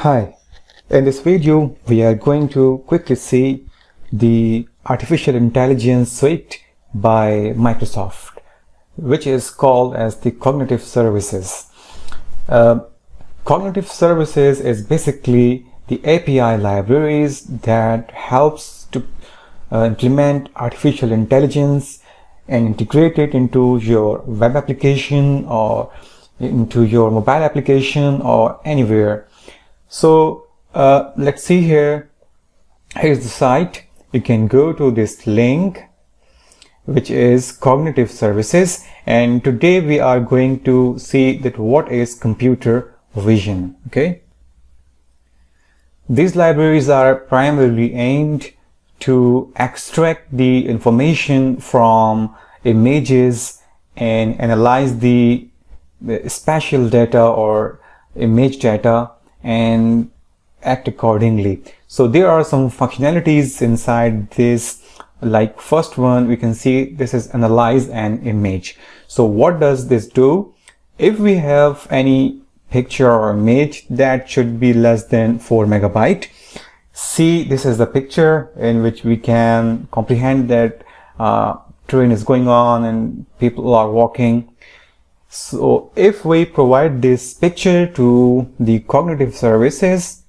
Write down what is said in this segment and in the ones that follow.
Hi, in this video we are going to quickly see the artificial intelligence suite by Microsoft, which is called as the cognitive services. Cognitive services is basically the API libraries that helps to implement artificial intelligence and integrate it into your web application or into your mobile application or anywhere. So let's see here. Here's the site. You can go to this link, which is cognitive services, and today we are going to see that what is computer vision. Okay, these libraries are primarily aimed to extract the information from images and analyze the spatial data or image data and act accordingly. So there are some functionalities inside this. Like first one, we can see this is analyze an image. So what does this do? If we have any picture or image that should be less than 4 megabyte, see, this is the picture in which we can comprehend that train is going on and people are walking. So if we provide this picture to the cognitive services,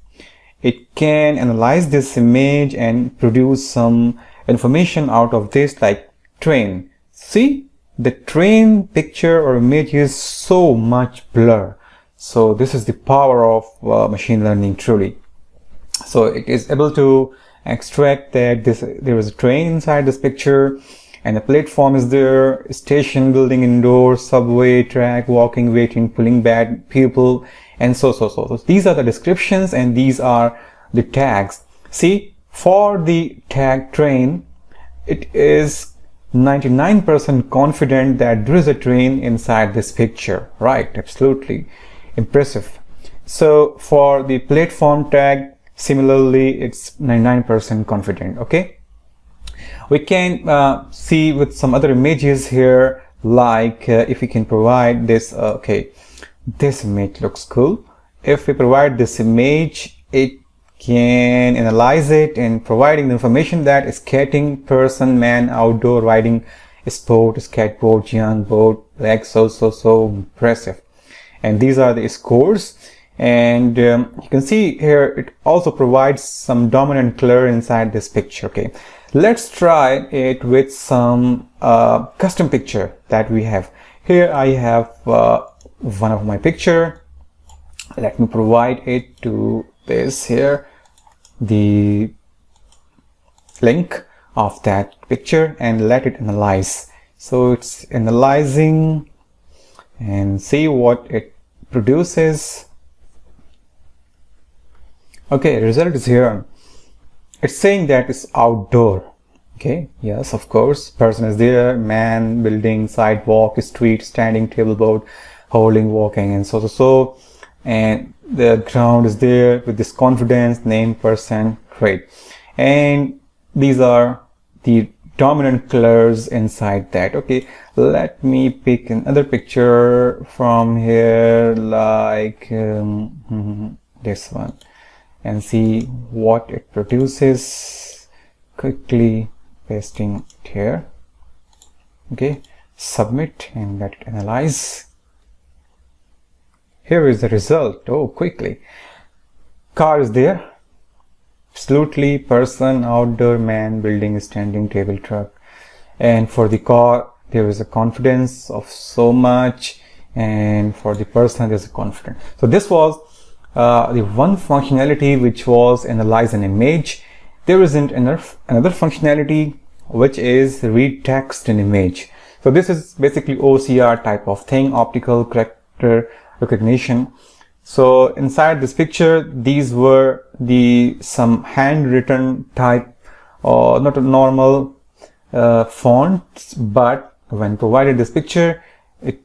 it can analyze this image and produce some information out of this, like train. See, the train picture or image is so much blur. So this is the power of machine learning, truly. So it is able to extract that there is a train inside this picture, and the platform is there, station, building, indoor, subway, track, walking, waiting, pulling back, people, and so. These are the descriptions and these are the tags. See, for the tag train, it is 99% confident that there is a train inside this picture, right? Absolutely impressive. So for the platform tag, similarly, it's 99% confident. Okay. We can see with some other images here, like if we can provide this, okay, this image looks cool. If we provide this image, it can analyze it and providing the information that skating, person, man, outdoor, riding, sport, skateboard, young, boat, like so impressive. And these are the scores. And you can see here it also provides some dominant color inside this picture. Okay, let's try it with some custom picture that we have here. I have one of my picture. Let me provide it to this here, the link of that picture, and let it analyze. So it's analyzing and see what it produces. Okay, result is here. It's saying that it's outdoor. Okay, yes, of course, person is there, man, building, sidewalk, street, standing, table, boat, holding, walking, and so. And the ground is there with this confidence, name, person, great. And these are the dominant colors inside that. Okay, let me pick another picture from here, like this one, and see what it produces. Quickly pasting it here. Okay, submit and let it analyze. Here is the result. Oh, quickly. Car is there. Absolutely, person, outdoor, man, building, standing, table, truck. And for the car, there is a confidence of so much, and for the person, there's a confidence. So this was the one functionality which was analyze an image. There isn't another functionality which is read text in image. So this is basically OCR type of thing, optical character recognition. So inside this picture, these were some handwritten type, or not a normal fonts, but when provided this picture, it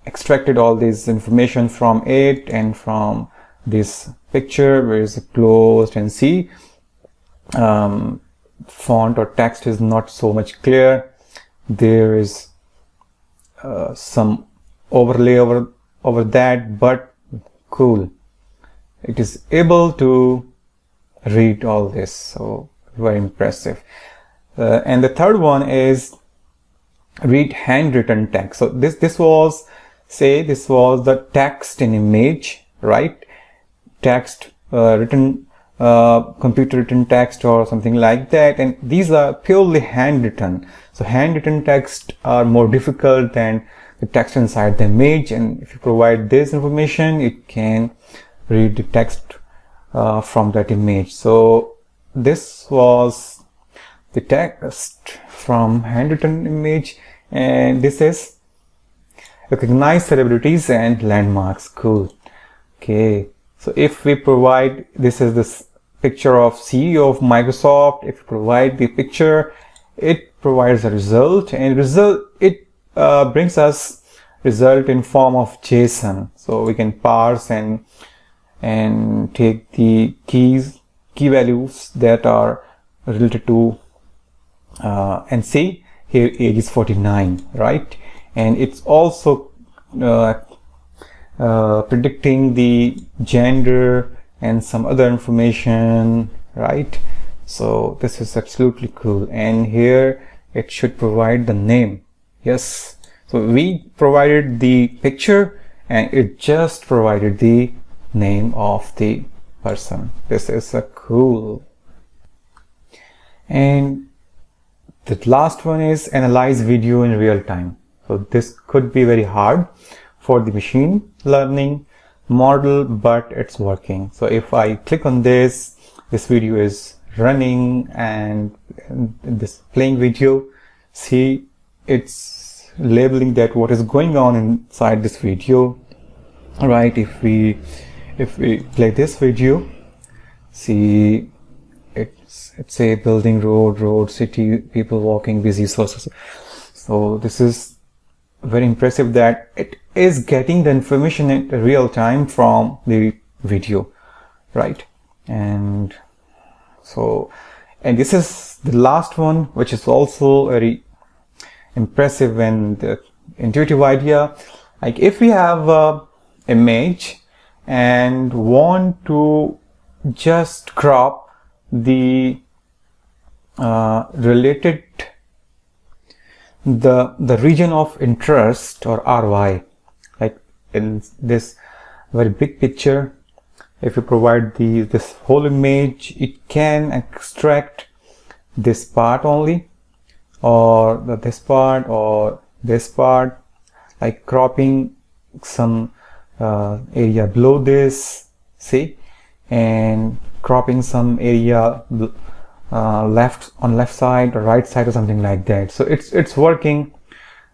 extracted all this information from it, and from this picture where is closed, and see font or text is not so much clear. There is some overlay over that, but cool. it is able to read all this. So very impressive. And the third one is read handwritten text. So this was the text in image, right? Text written, computer written text or something like that, and these are purely handwritten. So handwritten text are more difficult than the text inside the image, and if you provide this information, it can read the text from that image. So this was the text from handwritten image, and this is recognize celebrities and landmarks. Cool. Okay, so if we provide, this is this picture of CEO of Microsoft. If you provide the picture, it provides a result, and it brings us result in form of JSON. So we can parse and take the key values that are related to and see here age is 49, right? And it's also predicting the gender and some other information, right? So this is absolutely cool. And here it should provide the name. Yes, so we provided the picture and it just provided the name of the person. This is a cool. And the last one is analyze video in real time. So this could be very hard for the machine learning model, but it's working. So if I click on this video is running, and this playing video, see, it's labeling that what is going on inside this video, right? If we play this video, see, it's a building, road, city, people walking, busy sources. So this is very impressive that it is getting the information in real time from the video, right? And so, and this is the last one, which is also very impressive and intuitive idea. Like if we have a image and want to just crop the related the region of interest or ROI, like in this very big picture, if you provide this whole image, it can extract this part only, or this part, or this part, like cropping some area below this, see, and cropping some area left side or right side or something like that. So it's working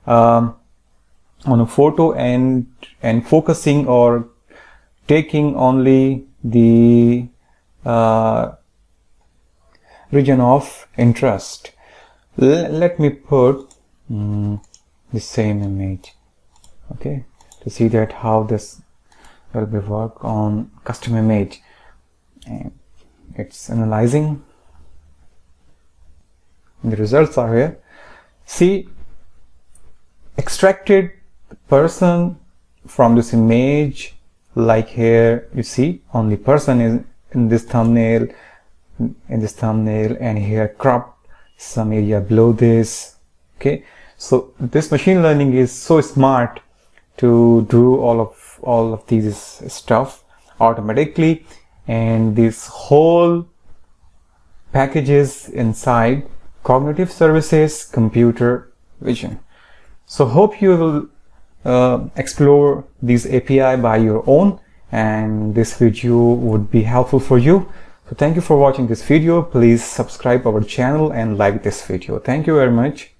on a photo and focusing or taking only the region of interest. Let me put the same image, okay, to see that how this will be work on custom image. And it's analyzing. The results are here. See, extracted person from this image, like here you see only person is in this thumbnail, and here cropped some area below this. Okay, so this machine learning is so smart to do all of these stuff automatically, and this whole packages inside cognitive services computer vision. So hope you will explore these API by your own, and this video would be helpful for you. So thank you for watching this video. Please subscribe our channel and like this video. Thank you very much.